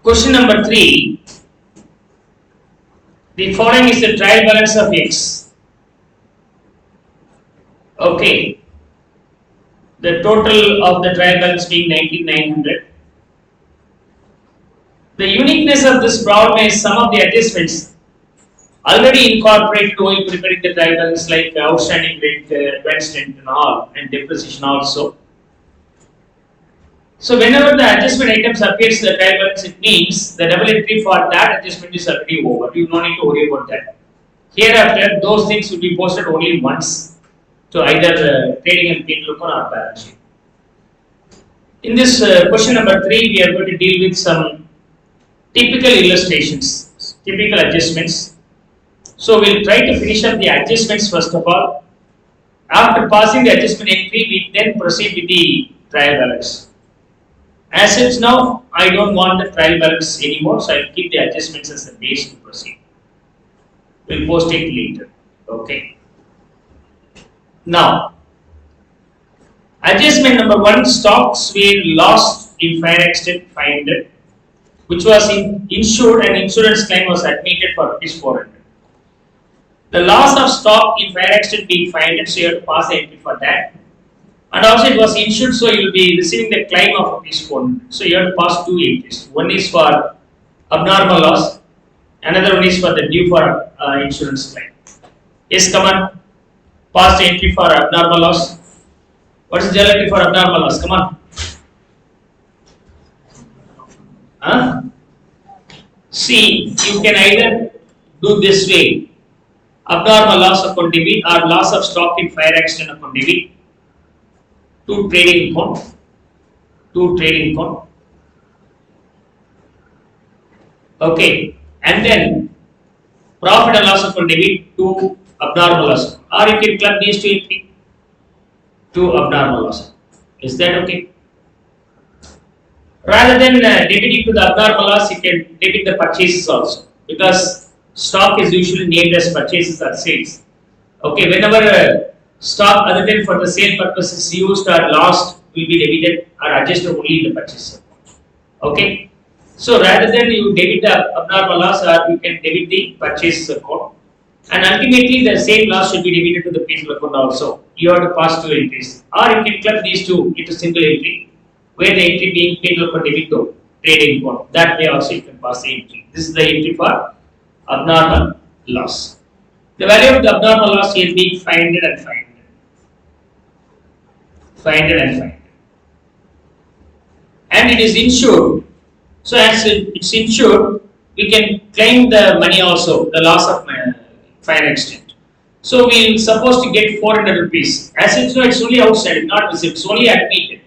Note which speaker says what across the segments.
Speaker 1: Question number 3. The following is the trial balance of X. Okay. The total of the trial balance being 19,900. The uniqueness of this problem is some of the adjustments already incorporated while preparing the trial balance, like outstanding rent, advanced rent and all, and depreciation also. So whenever the adjustment items appears in the trial balance, it means the double entry for that adjustment is already over. You don't need to worry about that. Hereafter, those things will be posted only once to either trading and P&L account or balance sheet. In this question number 3, we are going to deal with some typical illustrations, typical adjustments. So we'll try to finish up the adjustments first of all. After passing the adjustment entry, we then proceed with the trial balance. As such, now I don't want the trial balance anymore, so I'll keep the adjustments as the base to proceed. We'll post it later. Okay. Now, adjustment number 1, stocks were lost in fire extent 500, which was insured and insurance claim was admitted for rupees 400. The loss of stock in fire extent being 500, so you have to pass the entry for that. And also it was insured, so you will be receiving the claim of rupees 400. So you have to pass 2 entries. One is for abnormal loss, another one is for the due for insurance claim. Yes, come on. Pass the entry for abnormal loss. What is the journal entry for abnormal loss? Come on. Huh? See, you can either do this way. Abnormal loss account debit or loss of stock in fire accident account debit to trading account. Okay, and then profit and loss account debit to abnormal loss, or you can club these 2 entries to abnormal loss. Is that okay? Rather than debiting to the abnormal loss, you can debit the purchases also, because stock is usually named as purchases or sales. Okay, whenever stock other than for the sale purposes used or lost will be debited or adjusted only in the purchase. Okay, so rather than you debit the abnormal loss, or you can debit the purchase account, and ultimately the same loss should be debited to the P&L account also. You have to pass 2 entries, or you can club these 2 into single entry, where the entry being P&L account debit to trading account. That way also you can pass the entry. This is the entry for abnormal loss. The value of the abnormal loss here being 500 and 500. 500 and 500. And it is insured. So as it's insured, we can claim the money also, the loss of fire extent. So we are supposed to get 400 rupees. As it's no, it's only outstanding, not received. It's only admitted.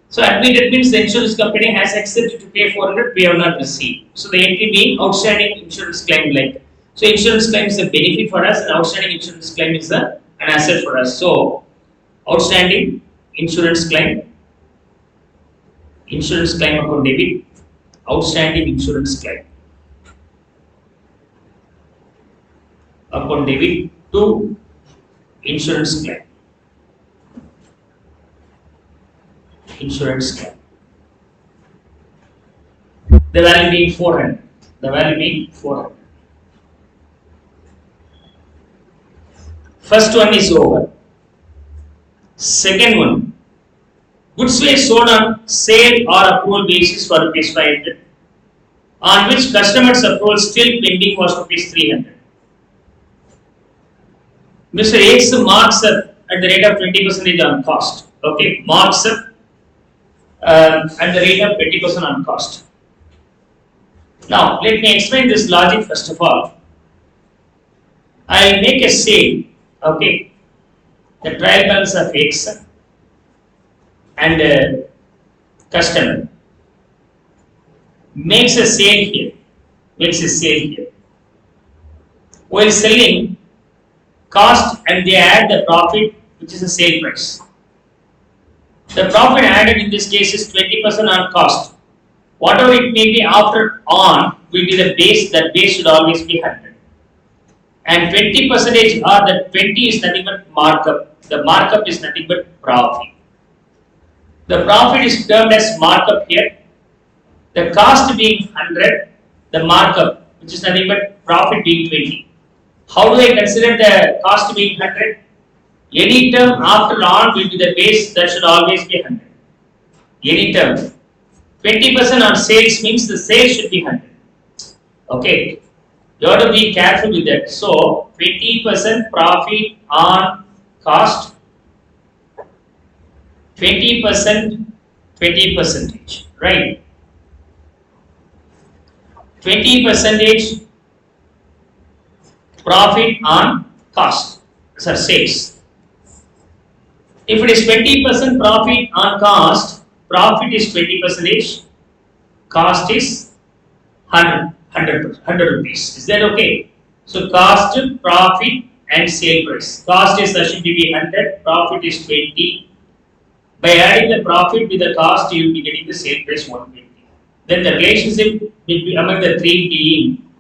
Speaker 1: So admitted means the insurance company has accepted to pay 400, we have not received. So the entry being outstanding insurance claim like. So insurance claim is a benefit for us, and outstanding insurance claim is an asset for us. So outstanding insurance claim account debit, outstanding insurance claim account debit to insurance claim. Insurance claim. The value being 400. The value being 400. First one is over. Second one. Goods were sold on sale or approval basis for rupees 500, on which customer's approval still pending was rupees 300. Mr. X marks up at the rate of 20% on cost. Okay, marks up at the rate of 20% on cost. Now, let me explain this logic first of all. I make a sale, okay, the trial balance of X and customer makes a sale here, while selling cost and they add the profit, which is the sale price. The profit added in this case is 20% on cost. Whatever it may be after on will be the base, that base should always be 100. And 20% or the 20 is nothing but markup. The markup is nothing but profit. The profit is termed as markup here, The cost being 100, the markup, which is nothing but profit being 20. How do I consider the cost being 100? Any term after on will be the base, that should always be 100. Any term. 20% on sales means the sales should be 100. Okay. You have to be careful with that. So, 20% profit on cost, 20%, 20 percentage, right? 20 percentage profit on cost, so sales. If it is 20% profit on cost, profit is 20 percentage, cost is 100 rupees. Is that okay? So cost, profit and sale price. Cost is should be 100, profit is 20. By adding the profit with the cost, you will be getting the sale price 120. Then the relationship among the three being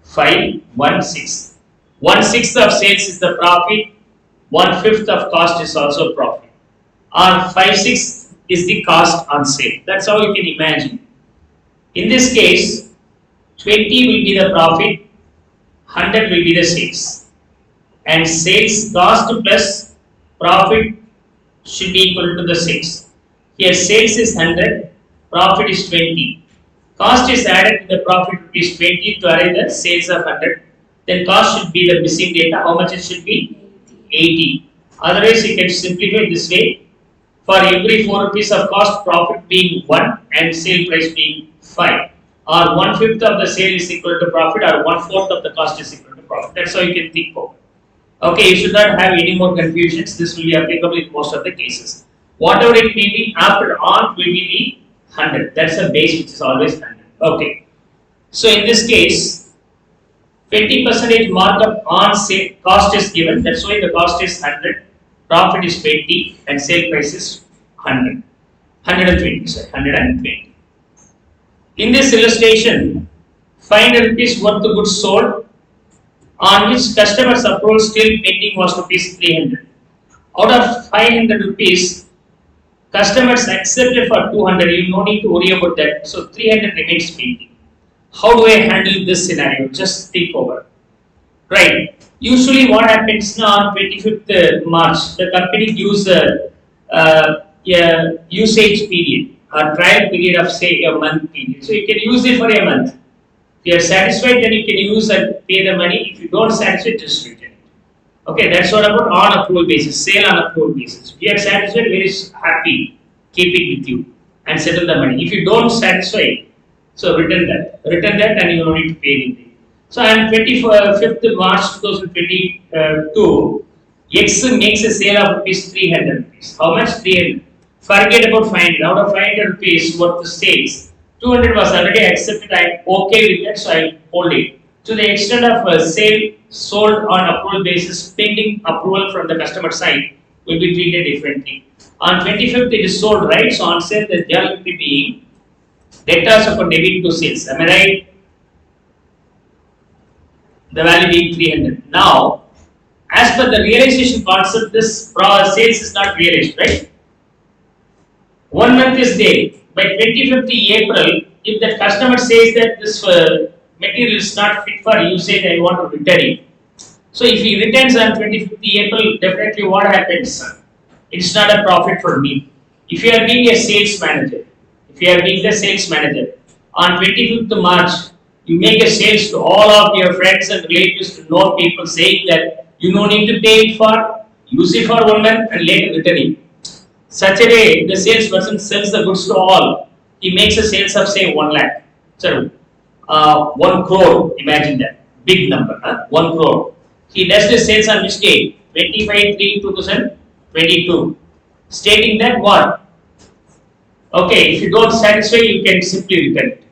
Speaker 1: 5, 1, 6. 1/6 of sales is the profit, 1/5 of cost is also profit. Or 5/6 is the cost on sale. That's how you can imagine. In this case, 20 will be the profit, 100 will be the sales. And sales cost plus profit should be equal to the 6. Here sales is 100, profit is 20. Cost is added to the profit is 20 to arrive the sales of 100. Then cost should be the missing data. How much it should be? 80. Otherwise, you can simplify this way. For every 4 rupees of cost, profit being 1 and sale price being 5. Or 1/5 of the sale is equal to profit, or 1/4 of the cost is equal to profit. That's how you can think of it. Okay, you should not have any more confusions. This will be applicable in most of the cases. Whatever it may be, after on will be the 100. That's the base which is always 100. Okay. So in this case, 20% markup on sale cost is given. That's why the cost is 100, profit is 20, and sale price is 100. 120, sorry, 120. In this illustration, 500 rupees worth of goods sold, on which customer's approval still pending was rupees 300. Out of 500 rupees, customers accepted for 200. You no need to worry about that. So 300 remains pending. How do I handle this scenario? Just think over. Right. Usually, what happens now on 25th March, the company gives a usage period, a trial period of say a month period. So you can use it for a month. If you are satisfied, then you can use and pay the money. If you don't satisfied, just return it. Okay, that's what about on approval basis, sale on approval basis. If you are satisfied, very happy, keep it with you and settle the money. If you don't satisfy, so return that and you don't need to pay anything. So on 25th March 2022, X makes a sale of rupees 300 rupees. How much? 300. Forget about 500. Out of 500 rupees worth of sales, 200 was already accepted. I am okay with that, so I hold it. To the extent of a sale sold on approval basis, pending approval from the customer side will be treated differently. On 25th, it is sold, right? So on sale, the there will be being debtors of a debit to sales. Am I right? The value being 300. Now, as per the realization concept, this sales is not realized, right? 1 month is there. By 25th April, if the customer says that this material is not fit for usage, I want to return it. So if he returns on 25th April, definitely what happens? It's not a profit for me. If you are being a sales manager, on 25th March, you make a sales to all of your friends and relatives, to know people, saying that you no need to pay it for, use it for 1 month and later return it. Such a way, the salesperson sells the goods to all. He makes a sales of say 1 lakh. So, 1 crore, imagine that. Big number, 1 crore. He does the sales on which day? 25/3/2022. Stating that what? Okay, if you don't satisfy, you can simply return it.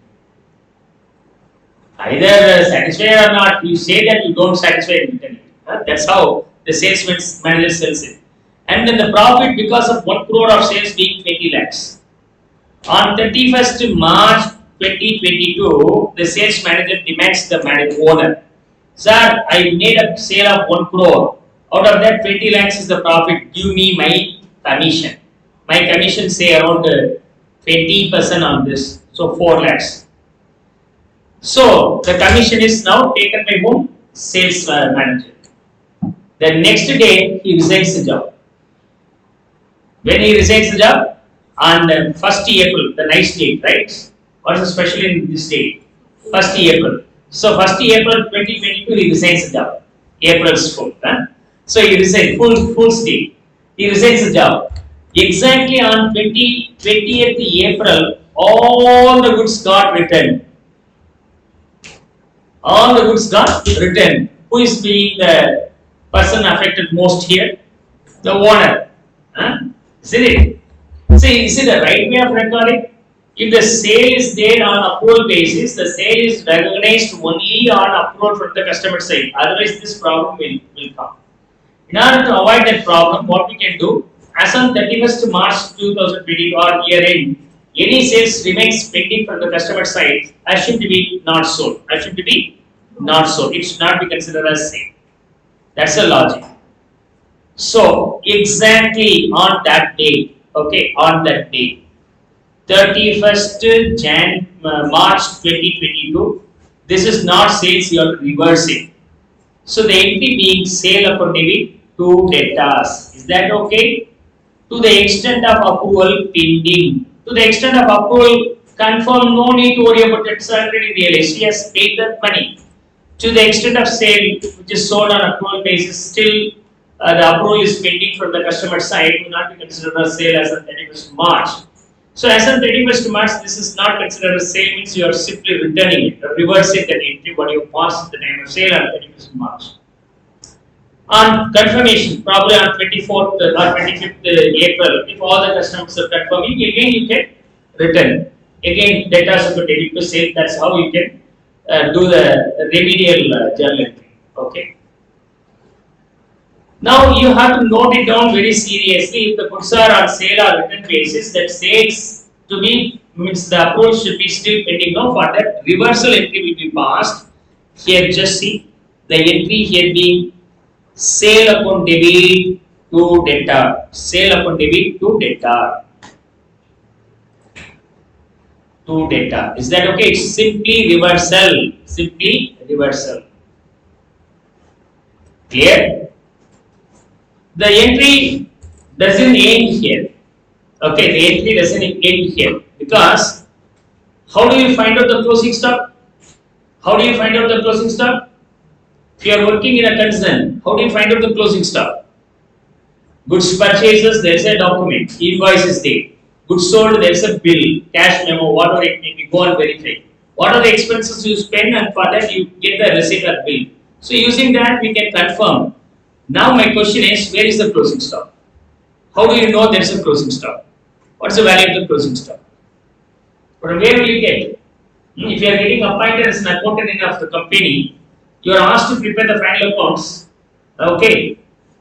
Speaker 1: Either satisfy or not, you say that you don't satisfy and return it. That's how the salesman manager sells it. And then the profit, because of 1 crore of sales being 20 lakhs. On 31st March 2022, the sales manager demands the owner, sir, I made a sale of 1 crore. Out of that, 20 lakhs is the profit. Give me my commission. My commission say around 20% on this. So So 4 lakhs. So the commission is now taken by whom? Sales manager. The next day he resigns the job. When he resigns the job on 1st April, the nice date, right? What is special in this date? 1st April. So 1st April 2022 he resigns the job. April's 4th. Huh? So he resigns full state. He resigns the job. Exactly on 20th April, all the goods got returned. All the goods got returned. Who is being the person affected most here? The owner. Huh? Isn't it? See, is it the right way of recording? If the sale is there on approval basis, the sale is recognized only on approval from the customer side. Otherwise, this problem will come. In order to avoid that problem, what we can do, as on 31st March 2020 or year end, any sales remains pending from the customer side assumed to be not sold. Assumed to be not sold. It should not be considered as sale. That's the logic. So exactly on that day, okay, on that day, 31st March 2022, this is not sales, you are reversing. So the entry being sale upon debit to debtors. Is that okay? To the extent of approval pending. To the extent of approval confirm, no need to worry about it. It's already realized. He has paid that money. To the extent of sale, which is sold on approval basis, still the approval is pending from the customer side, will not be considered as sale as on 31st March. So as on 31st March, this is not considered a sale, means you are simply returning it, reversing that entry what you passed at the time of sale on 31st March. On confirmation, probably on 24th or 25th April, if all the customers are confirming, again you can return. Again, data is debit to sale, that's how you can do the remedial journal entry. Okay. Now you have to note it down very seriously. If the goods are on sale or return basis, that sales to be means the approval should be still pending. Now for that reversal entry will be passed. Here just see the entry here being sale upon debit to debtor. Sale upon debit to debtor. To debtor. Is that okay? It's simply reversal. Simply reversal. Clear? The entry doesn't end here. Okay, the entry doesn't end here because how do you find out the closing stock? How do you find out the closing stock? If you are working in a concern, how do you find out the closing stock? Goods purchases, there is a document, invoice is there. Goods sold, there is a bill, cash memo, whatever it may be, go and verify. What are the expenses you spend, and for that you get the receipt or bill. So using that we can confirm. Now my question is, where is the closing stock? How do you know there is a closing stock? What is the value of the closing stock? But where will you get? If you are getting appointed as an accountant of the company, you are asked to prepare the final accounts. Okay,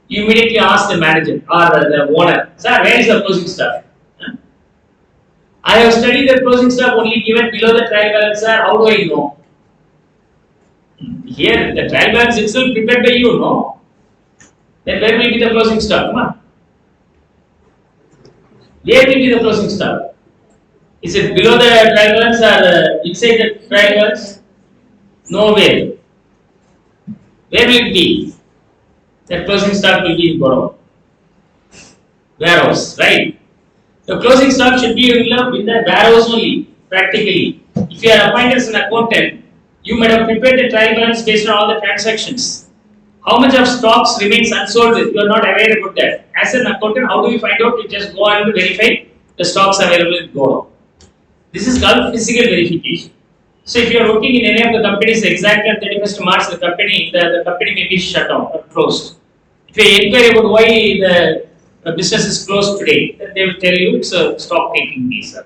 Speaker 1: you immediately ask the manager or the owner, sir, where is the closing stock? I have studied the closing stock only given below the trial balance, sir. How do I know? Here, the trial balance itself prepared by you, no? Then where will be the closing stock? Come on. Where will be the closing stock? Is it below the trial balance or inside the trial balance? Nowhere. Where will it be? The closing stock will be in warehouse, right? The closing stock should be in the warehouse only, practically. If you are appointed as an accountant, you might have prepared the trial balance based on all the transactions. How much of stocks remains unsold? You are not aware about that. As an accountant, how do you find out? You just go and verify the stocks available in Godown. This is called physical verification. So if you are working in any of the companies, exactly on 31st March, the company may be shut down or closed. If you inquire about why the business is closed today, then they will tell you it's a stock taking day, sir.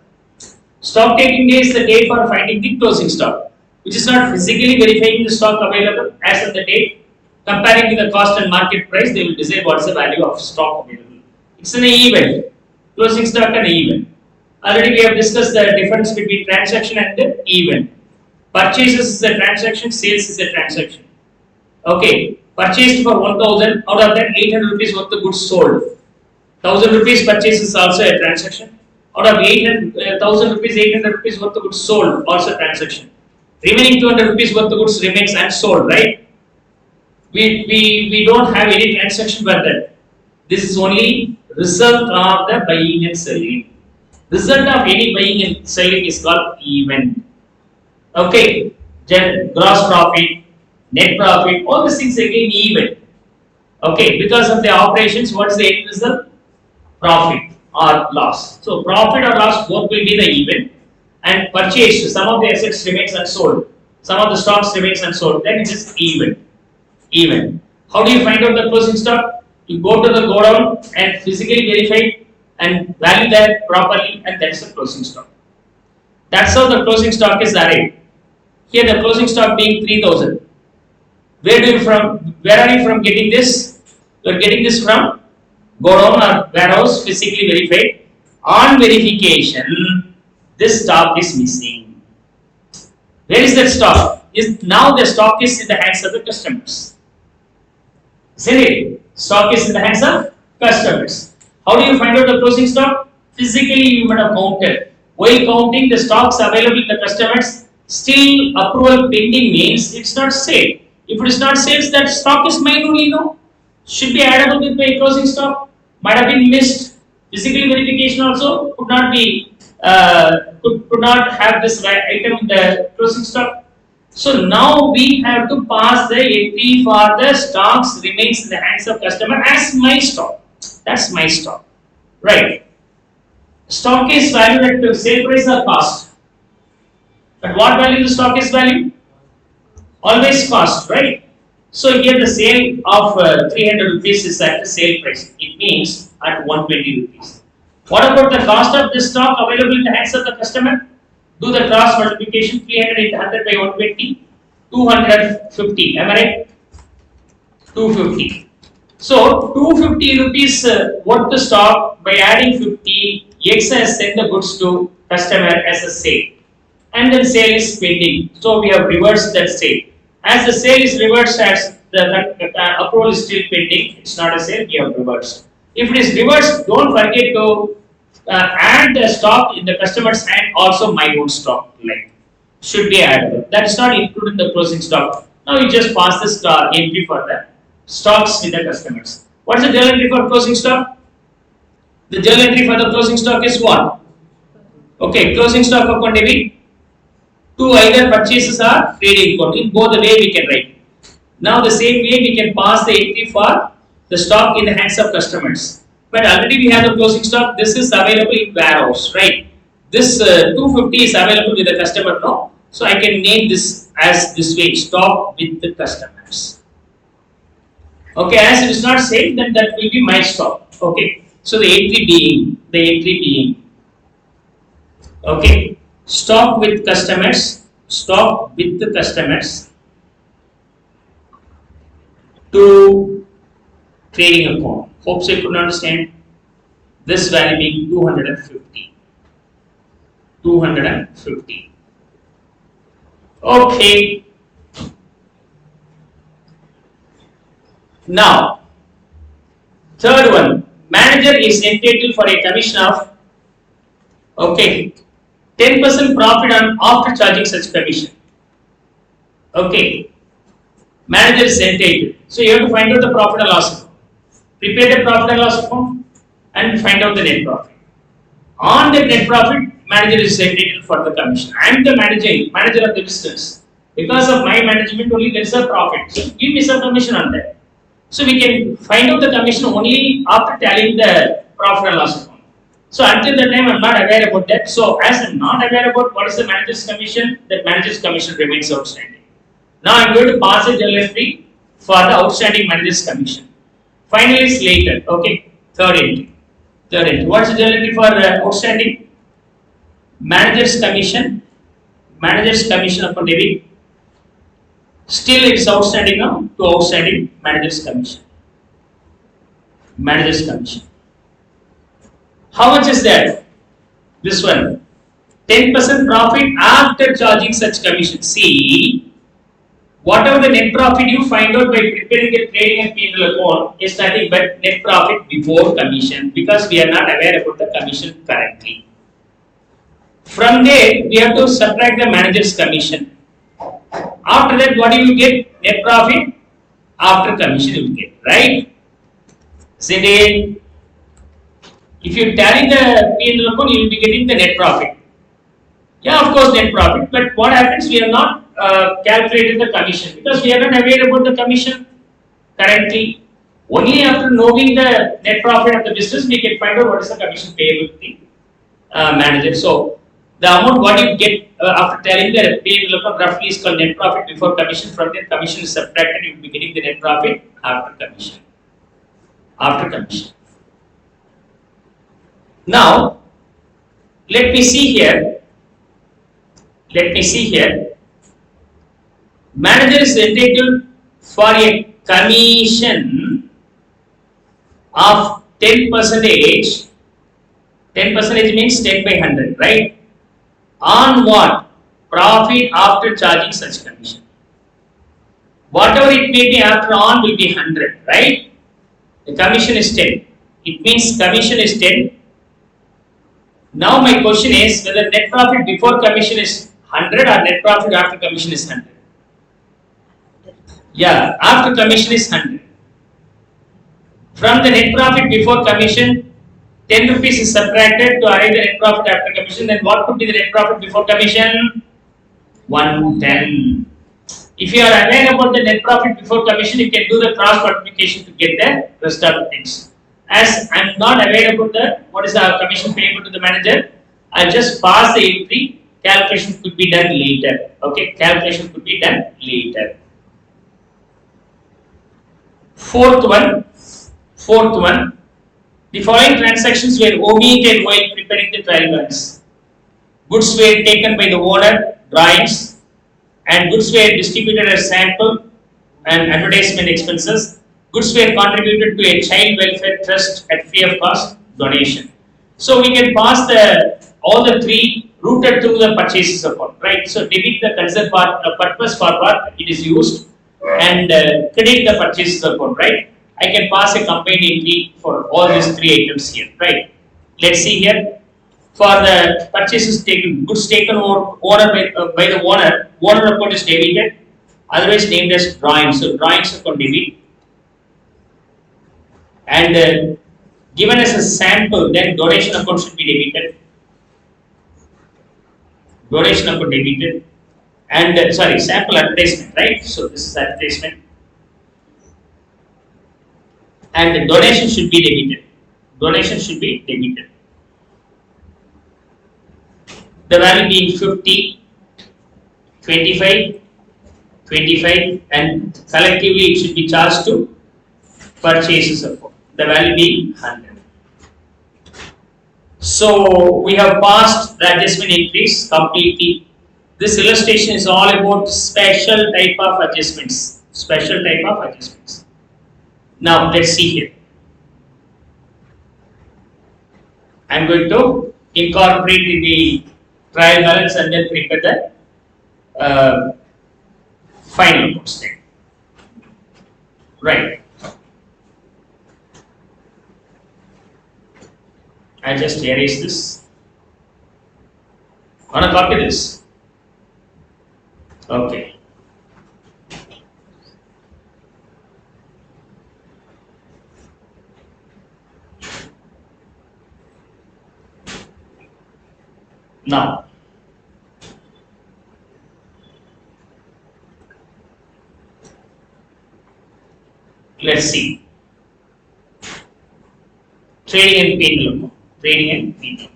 Speaker 1: Stock taking day is the day for finding the closing stock, which is not physically verifying the stock available as of the date. Comparing to the cost and market price, they will decide what is the value of stock available. It's an event. Closing stock and event. Already we have discussed the difference between transaction and the event. Purchases is a transaction, sales is a transaction. Okay, purchased for 1,000, out of that 800 rupees worth of goods sold. 1,000 rupees purchase is also a transaction. Out of 800,000 rupees, 800 rupees worth of goods sold, also transaction. Remaining 200 rupees worth of goods remains unsold, right? We don't have any transaction for that. This is only result of the buying and selling. Result of any buying and selling is called event. Okay, gross profit, net profit, all these things again even. Okay, because of the operations, what is the end result? Profit or loss. So profit or loss both will be the even, and purchased. Some of the assets remains unsold, some of the stocks remains unsold. Then it is even. Even. How do you find out the closing stock? You go to the godown and physically verify and value that properly, and that's the closing stock. That's how the closing stock is arrayed. Here the closing stock being 3000. Where are you from getting this? You are getting this from godown or warehouse, physically verified. On verification, this stock is missing. Where is that stock? Now the stock is in the hands of the customers. Isn't it? Stock is in the hands of customers. How do you find out the closing stock? Physically you might have counted. While counting the stocks available to the customers, still approval pending means it's not sale. If it is not sales, that stock is mine only, no? Should be addable with my closing stock. Might have been missed. Physical verification also could not be could not have this item in the closing stock. So now we have to pass the entry for the stocks remains in the hands of customer as my stock. That's my stock, right? Stock is valued at sale price or cost. But what value the stock is valued? Always cost, right? So here the sale of 300 rupees is at the sale price. It means at 120 rupees. What about the cost of this stock available in the hands of the customer? Do the cross multiplication. 300 into 100 by 120, 250. Am I right? 250. So 250 rupees worth the stock. By adding 50, X has sent the goods to customer as a sale, and then sale is pending. So we have reversed that sale. As the sale is reversed, as the approval is still pending, it's not a sale, we have reversed. If it is reversed, don't forget to add the stock in the customer's hand, also my own stock like should be added. That's not included in the closing stock. Now you just pass this entry for the stocks with the customers. What is the journal entry for closing stock? The journal entry for the closing stock is what? Okay, closing stock account debit to either purchases or trading account. In both the way we can write. Now the same way we can pass the entry for the stock in the hands of customers. But already we have the closing stock. This is available in warehouse, right? This 250 is available with the customer now. So I can name this as this way: stock with the customers. Okay, as it is not sale, then that will be my stock. Okay, so the entry being okay. Stock with customers, stock with the customers to trading account. Hope so you could understand. This value being 250. 250. Okay. Now, third one, manager is entitled for a commission of, okay, 10% profit on after charging such commission. Okay, manager is entitled. So you have to find out the profit and loss account. Prepare the profit and loss account and find out the net profit. On the net profit, manager is entitled for the commission. I am the manager of the business. Because of my management only, there is a profit. So give me some commission on that. So we can find out the commission only after tallying the profit and loss account. So until that time I am not aware about that. So as I am not aware about what is the manager's commission, that manager's commission remains outstanding. Now I am going to pass a journal entry for the outstanding manager's commission. Finally is later. Okay, third entry. What is the journal entry for outstanding? Manager's commission upon debit. Still it is outstanding now to outstanding manager's commission. Manager's commission. How much is that? This one. 10% profit after charging such commission. See, whatever the net profit you find out by preparing the trading and P&L account is nothing but net profit before commission, because we are not aware about the commission currently. From there, we have to subtract the manager's commission. After that, what do you get? Net profit after commission you will get, right? So then, if you tally the P&L account, you will be getting the net profit. Yeah, of course, net profit. But what happens? We have not calculated the commission because we are not aware about the commission currently. Only after knowing the net profit of the business, we can find out what is the commission payable to the manager. So, the amount what you get after telling the P&L account roughly is called net profit before commission. From that, commission is subtracted. You will be getting the net profit after commission. After commission. Now, let me see here. Manager is entitled for a commission of 10%. 10% means 10 by 100, right? On what? Profit after charging such commission. Whatever it may be after on will be 100, right? The commission is 10. It means commission is 10. Now my question is whether net profit before commission is 100 or net profit after commission is 100. Yeah, after commission is 100. From the net profit before commission, 10 rupees is subtracted to arrive the net profit after commission. Then what could be the net profit before commission? 110. If you are aware about the net profit before commission, you can do the cross multiplication to get the rest of the things. As I am not aware about what is the commission payable to the manager, I just pass the entry. Calculation could be done later. Okay, calculation could be done later. Fourth one. The following transactions were omitted while preparing the trial balance. Goods were taken by the owner, drawings, and goods were distributed as sample and advertisement expenses. Goods were contributed to a child welfare trust at free of cost, donation. So we can pass all the three routed through the purchases account, right? So debit the concern purpose for what it is used, and credit the purchases account, right? I can pass a combined entry for all these three items here, right? Let's see here. For the purchases taken, goods taken by the owner account is debited, otherwise named as drawings. So drawings account debit, and given as a sample, then donation account should be debited. Donation account debited, and sample advertisement, right? So this is advertisement, and the donation should be debited. Donation should be debited. The value being 50, 25, 25, and collectively it should be charged to purchases account. The value being 100. So we have passed the adjustment entries completely. This illustration is all about special type of adjustments. Special type of adjustments. Now let's see here. I am going to incorporate in the trial balance and then prepare the final posting. Right. I just erase this. Wanna copy this? Okay. Now, let's see. Trading and P&L account. Trading and P&L.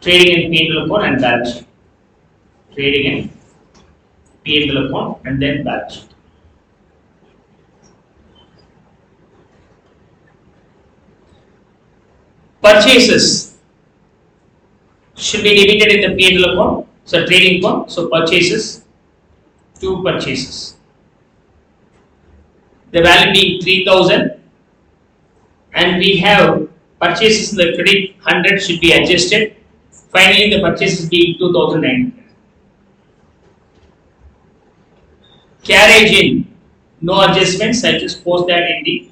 Speaker 1: Trading and P&L account and balance sheet. Trading and P&L account and then balance sheet. Purchases should be debited in the P&L account. So trading account. So purchases, 2 purchases. The value being 3000, and we have purchases in the credit 100 should be adjusted. Finally, the purchases being 2900. Carriage in, no adjustments. I just post that in the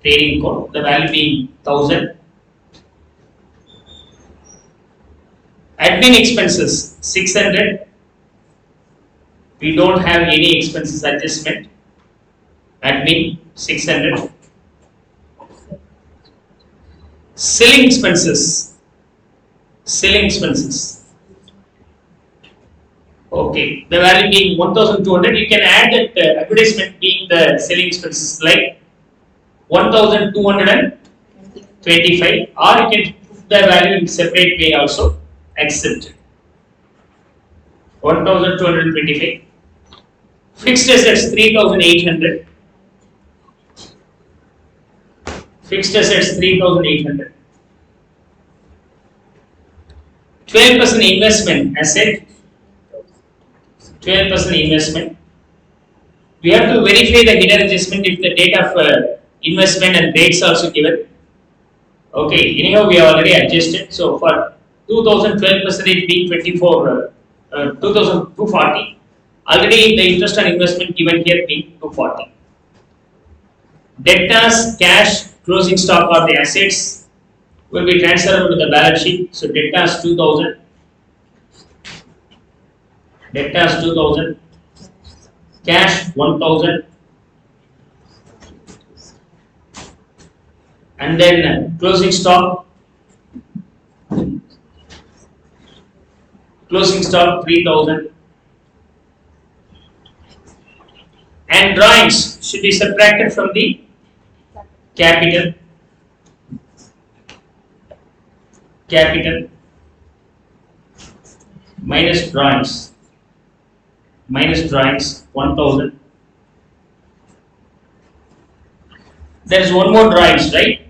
Speaker 1: trading code. The value being 1000. Admin expenses 600. We don't have any expenses adjustment. Admin 600. Selling expenses. Selling expenses. Okay, the value being 1200. You can add that advertisement being the selling expenses like 1225, or you can put the value in separate way also. Accept 1225. Fixed assets 3800. Fixed assets 3800. 12% investment asset. 12% investment. We have to verify the hidden adjustment if the date of investment and rates also given. Okay, anyhow we have already adjusted. So for 2012 percentage being 2,240. Already the interest on investment given here being 240. Debtors, cash, closing stock or the assets will be transferable to the balance sheet. So debtors 2000. Debtors 2000. Cash 1000. And then closing stock. Closing stock 3000. And drawings should be subtracted from the capital. Capital minus drawings. Minus drawings 1000. There is one more drawings, right?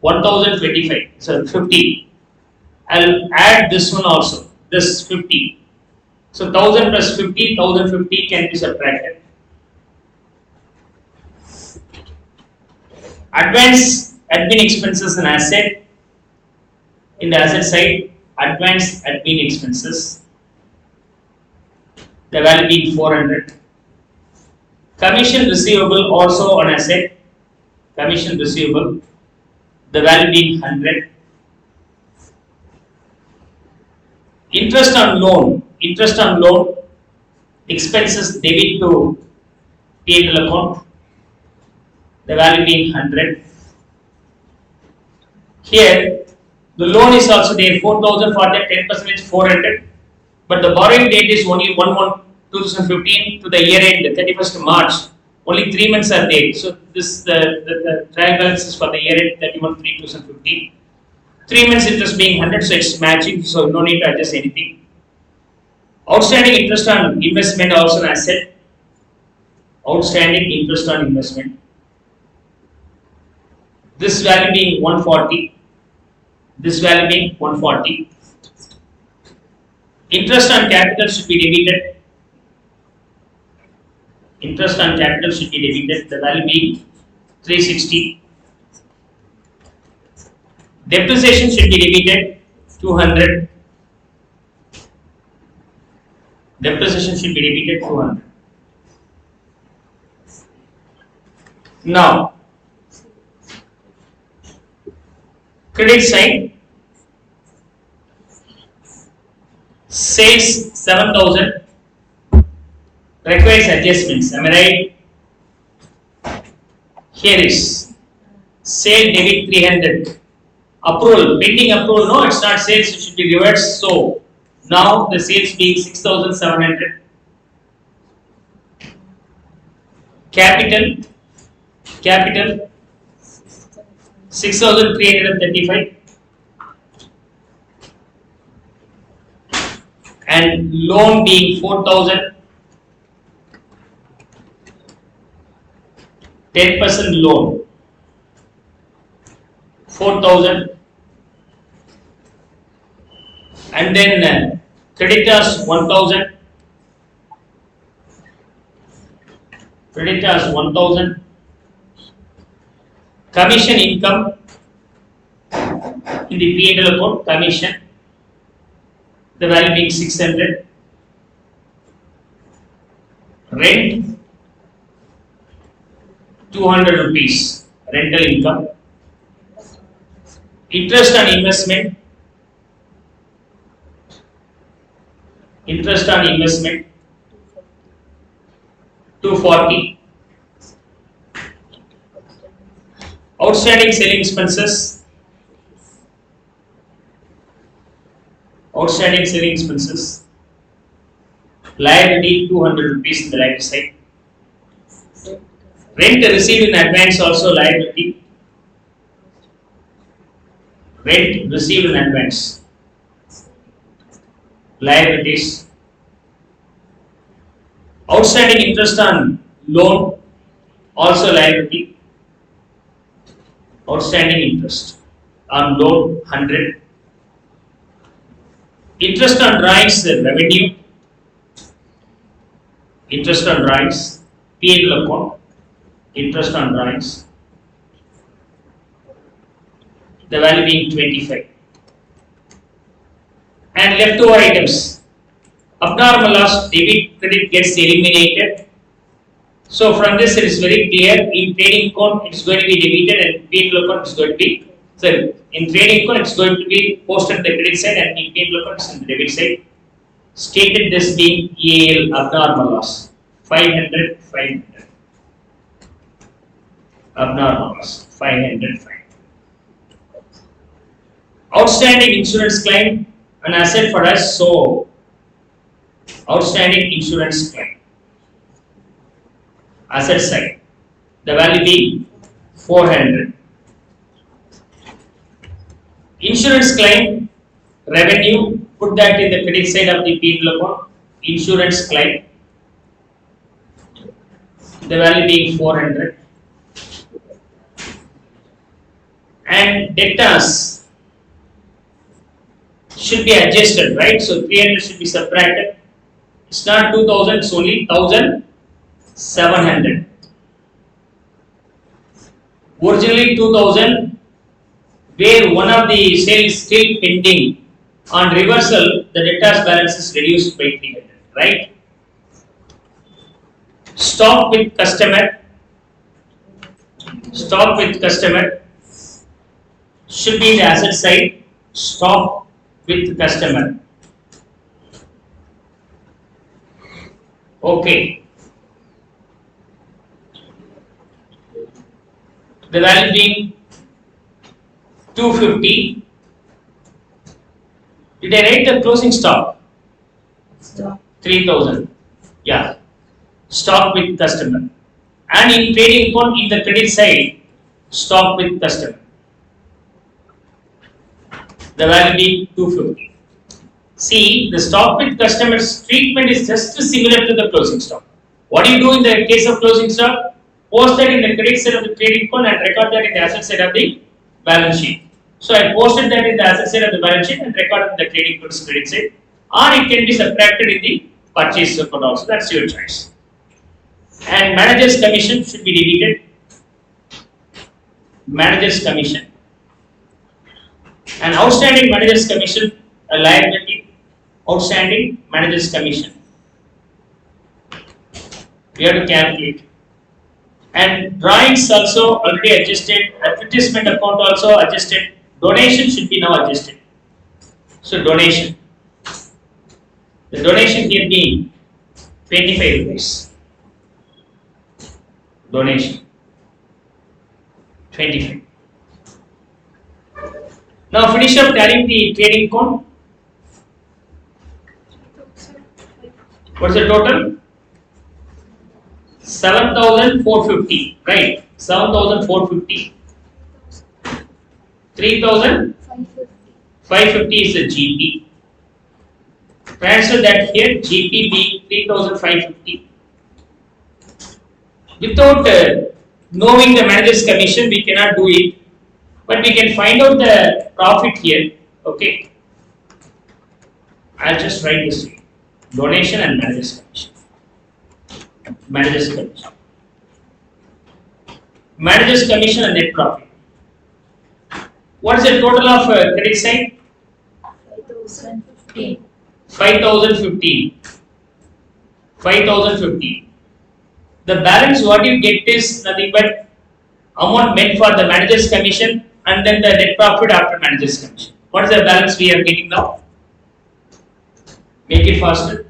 Speaker 1: 1025. So 50. I'll add this one also. This 50. So 1000 plus 50, 1050 can be subtracted. Advance admin expenses and asset. In the asset side, advance admin expenses. The value being 400. Commission receivable also on asset. Commission receivable. The value being 100. Interest on loan. Interest on loan. Expenses debit to P&L account. The value being 100. Here, the loan is also there. 4,000 for that 10% is 400. But the borrowing date is only 1/1/2015 to the year end, 31st March. Only 3 months are there. So this the trial balance is for the year end 31/3/2015. 3 months interest being 100, so it's matching. So no need to adjust anything. Outstanding interest on investment also an asset. Outstanding interest on investment. This value being 140. This value being 140. Interest on capital should be debited. Interest on capital should be debited. The value being 360. Depreciation should be debited 200. Depreciation should be debited 200. Now, credit side, sales 7,000 requires adjustments. Am I right? Here is sale debit 300. Approval, pending approval. No, it's not sales. It should be reversed. So now the sales being 6,700. Capital 6,335. And loan being 4,000. 10% loan 4,000. And then creditors 1,000. Creditors 1,000. Commission income in the P&L account, commission, the value being 600. Rent 200 rupees rental income. Interest on investment, 240. Outstanding selling expenses, liability 200 rupees in the right side. Rent received in advance also liability. Rent received in advance, liabilities. Outstanding interest on loan, also liability. Outstanding interest on loan 100. Interest on drawings revenue. Interest on drawings, P&L account. Interest on drawings, the value being 25. And leftover items, abnormal loss, debit, credit gets eliminated. So from this it is very clear, in trading account it is going to be debited and P&L account is going to be, so in trading account it is going to be posted on the credit side and in P&L account it is on the debit side. Stated this being EAL, abnormal loss, 500. Abnormal loss, 500. Outstanding insurance claim, an asset for us, so outstanding insurance claim, asset side, the value being 400. Insurance claim, revenue, put that in the credit side of the P&L account, insurance claim, the value being 400. And debtors should be adjusted, right? So 300 should be subtracted. It's not 2000, it's only 1700. Originally 2000, where one of the sales still pending, on reversal, the debtors balance is reduced by 300, right? Stock with customer should be in the asset side, stock with customer. Okay. The value being 250. Did I write the closing stock? 3000. Yeah. Stock with customer. And in trading account, in the credit side, stock with customer. The value being 250. See, the stock with customers treatment is just similar to the closing stock. What do you do in the case of closing stock? Post that in the credit side of the trading account and record that in the asset side of the balance sheet. So I posted that in the asset side of the balance sheet and recorded the trading account's credit side, or it can be subtracted in the purchase account also. That's your choice. And manager's commission should be debited. Manager's commission. And outstanding manager's commission, a liability. Outstanding manager's commission. We have to calculate. And drawings also already adjusted. Advertisement account also adjusted. Donation should be now adjusted. So donation. The donation here being 25 rupees. Donation 25. Now finish up tallying the trading account. What's the total? 7,450, right? 7,450. 3,550 is the GP. Transfer that here, GP being 3,550. Without knowing the manager's commission, we cannot do it. But we can find out the profit here. Okay. I'll just write this here. Donation and manager's commission. Manager's commission. Manager's commission and net profit. What is the total of credit side? 5,015. 5,015. The balance what you get is nothing but amount meant for the manager's commission and then the net profit after manager's commission. What is the balance we are getting now? Make it faster.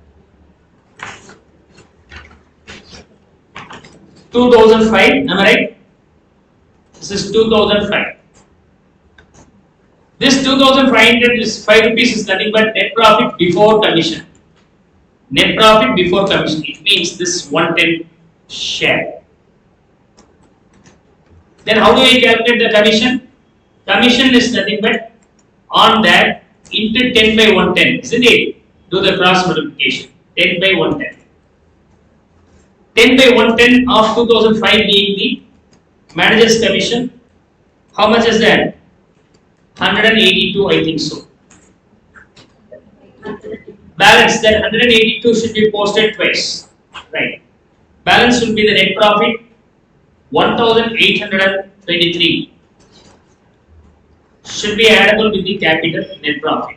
Speaker 1: 2005, am I right? This is 2005. This 2500 is 5 rupees is nothing but net profit before commission. Net profit before commission. It means this 110 share. Then how do we calculate the commission? Commission is nothing but on that into 10 by 110, isn't it? Do the cross multiplication. 10 by 110. 10 by 110 of 2005 being the manager's commission. How much is that? 182, I think so. Balance, that 182 should be posted twice. Right. Balance will be the net profit 1823. Should be addable with the capital net profit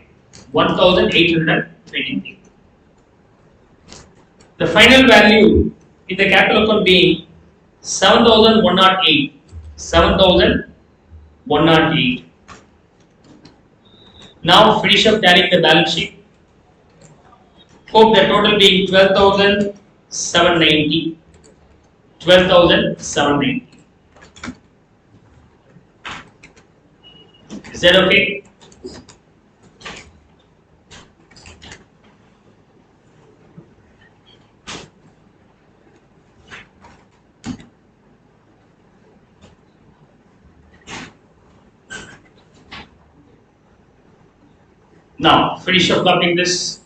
Speaker 1: 1823. The final value in the capital account being 7108. 7108. Now finish up tallying the balance sheet. Hope the total being 12,790. 12,790. Is that okay? Now finish up copying this.